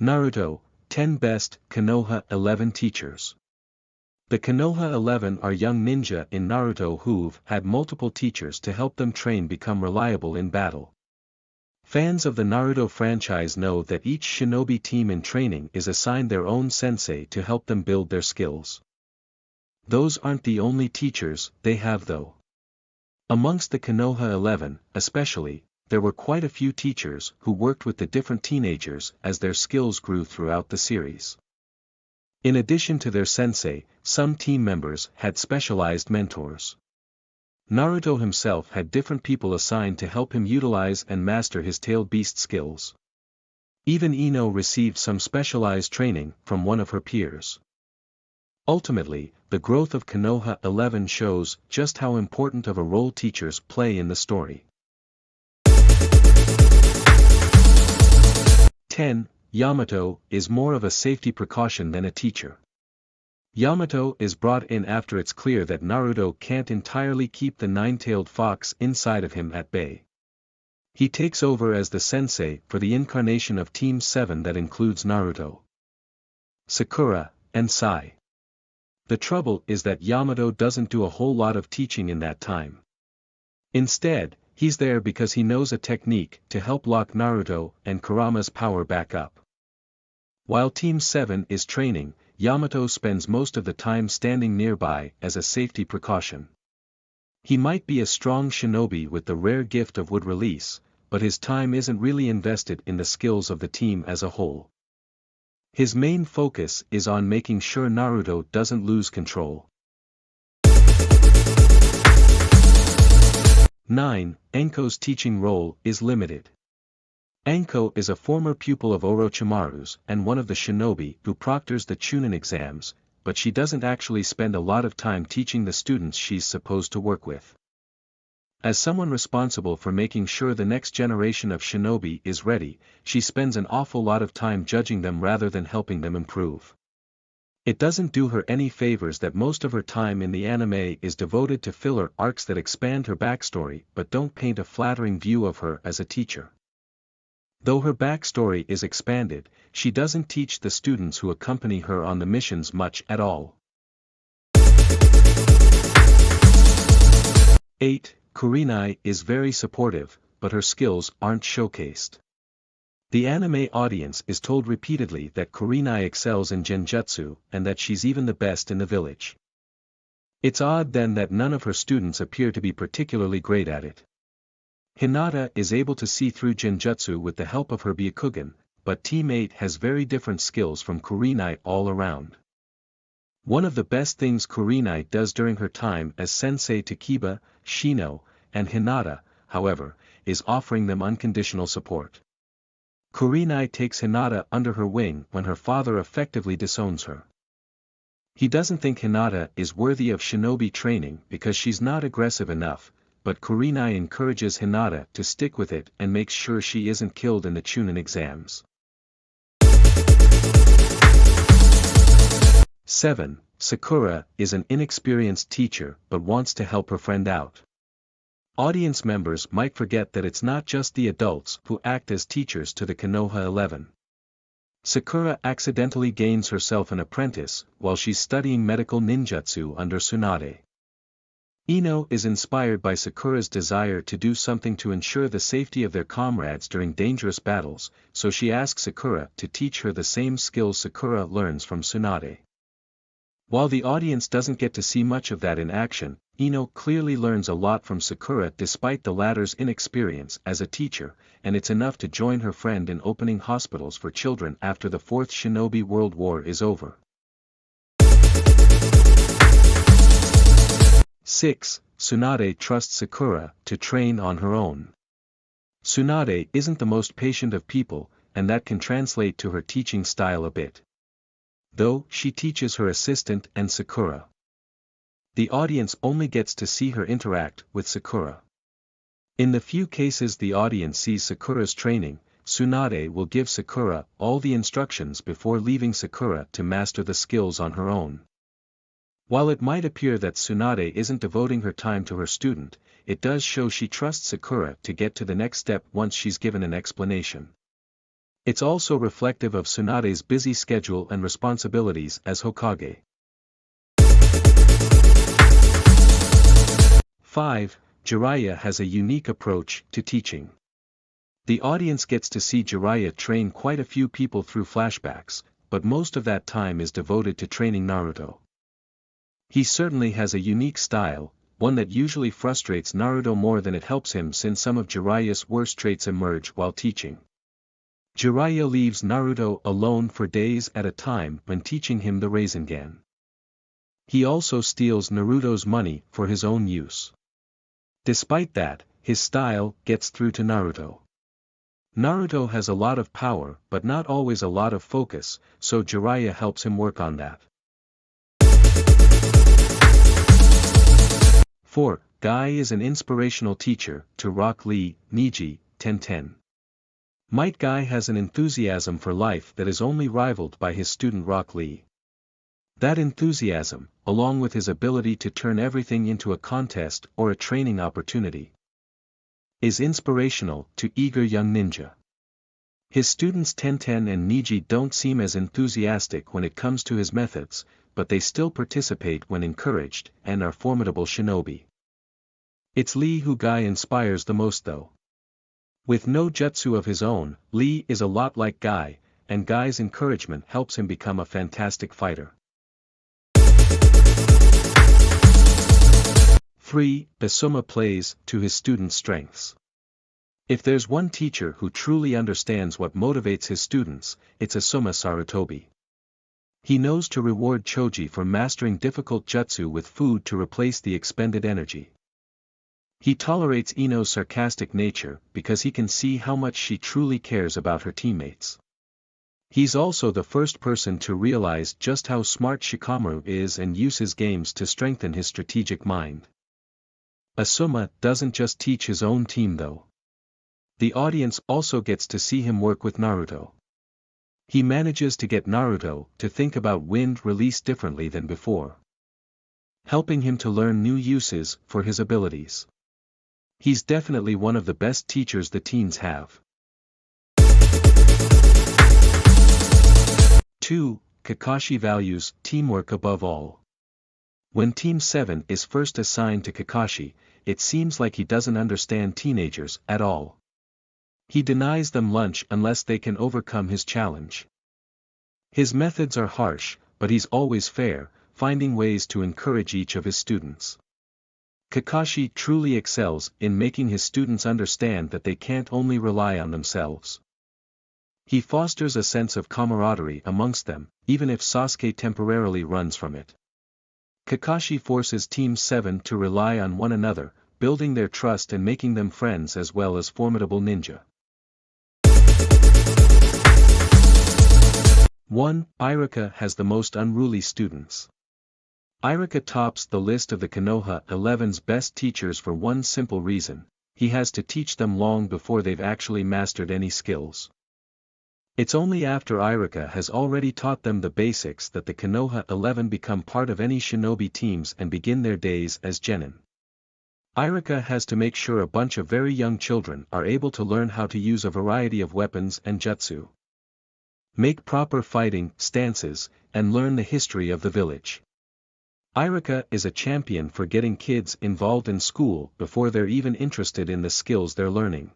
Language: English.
Naruto, 10 Best Konoha 11 Teachers. The Konoha 11 are young ninja in Naruto who've had multiple teachers to help them train become reliable in battle. Fans of the Naruto franchise know that each shinobi team in training is assigned their own sensei to help them build their skills. Those aren't the only teachers they have though. Amongst the Konoha 11, especially, there were quite a few teachers who worked with the different teenagers as their skills grew throughout the series. In addition to their sensei, some team members had specialized mentors. Naruto himself had different people assigned to help him utilize and master his tailed beast skills. Even Ino received some specialized training from one of her peers. Ultimately, the growth of Konoha 11 shows just how important of a role teachers play in the story. 10. Yamato is more of a safety precaution than a teacher. Yamato is brought in after it's clear that Naruto can't entirely keep the nine-tailed fox inside of him at bay. He takes over as the sensei for the incarnation of Team 7 that includes Naruto, Sakura, and Sai. The trouble is that Yamato doesn't do a whole lot of teaching in that time. Instead, he's there because he knows a technique to help lock Naruto and Kurama's power back up. While Team 7 is training, Yamato spends most of the time standing nearby as a safety precaution. He might be a strong shinobi with the rare gift of wood release, but his time isn't really invested in the skills of the team as a whole. His main focus is on making sure Naruto doesn't lose control. 9. Enko's teaching role is limited. Enko is a former pupil of Orochimaru's and one of the shinobi who proctors the Chunin exams, but she doesn't actually spend a lot of time teaching the students she's supposed to work with. As someone responsible for making sure the next generation of shinobi is ready, she spends an awful lot of time judging them rather than helping them improve. It doesn't do her any favors that most of her time in the anime is devoted to filler arcs that expand her backstory but don't paint a flattering view of her as a teacher. Though her backstory is expanded, she doesn't teach the students who accompany her on the missions much at all. 8. Kurenai is very supportive, but her skills aren't showcased. The anime audience is told repeatedly that Kurenai excels in genjutsu and that she's even the best in the village. It's odd then that none of her students appear to be particularly great at it. Hinata is able to see through genjutsu with the help of her Byakugan, but Team 8 has very different skills from Kurenai all around. One of the best things Kurenai does during her time as sensei to Kiba, Shino, and Hinata, however, is offering them unconditional support. Kurenai takes Hinata under her wing when her father effectively disowns her. He doesn't think Hinata is worthy of shinobi training because she's not aggressive enough, but Kurenai encourages Hinata to stick with it and makes sure she isn't killed in the Chunin exams. 7. Sakura is an inexperienced teacher but wants to help her friend out. Audience members might forget that it's not just the adults who act as teachers to the Konoha 11. Sakura accidentally gains herself an apprentice while she's studying medical ninjutsu under Tsunade. Ino is inspired by Sakura's desire to do something to ensure the safety of their comrades during dangerous battles, so she asks Sakura to teach her the same skills Sakura learns from Tsunade. While the audience doesn't get to see much of that in action, Ino clearly learns a lot from Sakura despite the latter's inexperience as a teacher, and it's enough to join her friend in opening hospitals for children after the Fourth Shinobi World War is over. 6. Tsunade trusts Sakura to train on her own. Tsunade isn't the most patient of people, and that can translate to her teaching style a bit. Though she teaches her assistant and Sakura. The audience only gets to see her interact with Sakura. In the few cases the audience sees Sakura's training, Tsunade will give Sakura all the instructions before leaving Sakura to master the skills on her own. While it might appear that Tsunade isn't devoting her time to her student, it does show she trusts Sakura to get to the next step once she's given an explanation. It's also reflective of Tsunade's busy schedule and responsibilities as Hokage. 5. Jiraiya has a unique approach to teaching. The audience gets to see Jiraiya train quite a few people through flashbacks, but most of that time is devoted to training Naruto. He certainly has a unique style, one that usually frustrates Naruto more than it helps him, since some of Jiraiya's worst traits emerge while teaching. Jiraiya leaves Naruto alone for days at a time when teaching him the Rasengan. He also steals Naruto's money for his own use. Despite that, his style gets through to Naruto. Naruto has a lot of power but not always a lot of focus, so Jiraiya helps him work on that. 4. Guy is an inspirational teacher to Rock Lee, Neji, Tenten. Might Guy has an enthusiasm for life that is only rivaled by his student Rock Lee. That enthusiasm, along with his ability to turn everything into a contest or a training opportunity, is inspirational to eager young ninja. His students Tenten and Neji don't seem as enthusiastic when it comes to his methods, but they still participate when encouraged and are formidable shinobi. It's Lee who Guy inspires the most though. With no jutsu of his own, Lee is a lot like Guy, and Guy's encouragement helps him become a fantastic fighter. 3. Asuma plays to his students' strengths. If there's one teacher who truly understands what motivates his students, it's Asuma Sarutobi. He knows to reward Choji for mastering difficult jutsu with food to replace the expended energy. He tolerates Ino's sarcastic nature because he can see how much she truly cares about her teammates. He's also the first person to realize just how smart Shikamaru is and use his games to strengthen his strategic mind. Asuma doesn't just teach his own team though. The audience also gets to see him work with Naruto. He manages to get Naruto to think about wind release differently than before, helping him to learn new uses for his abilities. He's definitely one of the best teachers the teens have. 2. Kakashi values teamwork above all. When Team 7 is first assigned to Kakashi, it seems like he doesn't understand teenagers at all. He denies them lunch unless they can overcome his challenge. His methods are harsh, but he's always fair, finding ways to encourage each of his students. Kakashi truly excels in making his students understand that they can't only rely on themselves. He fosters a sense of camaraderie amongst them, even if Sasuke temporarily runs from it. Kakashi forces Team 7 to rely on one another, building their trust and making them friends as well as formidable ninja. 1. Iruka has the most unruly students. Iruka tops the list of the Konoha 11's best teachers for one simple reason: he has to teach them long before they've actually mastered any skills. It's only after Iruka has already taught them the basics that the Konoha 11 become part of any shinobi teams and begin their days as genin. Iruka has to make sure a bunch of very young children are able to learn how to use a variety of weapons and jutsu, make proper fighting stances, and learn the history of the village. Iruka is a champion for getting kids involved in school before they're even interested in the skills they're learning.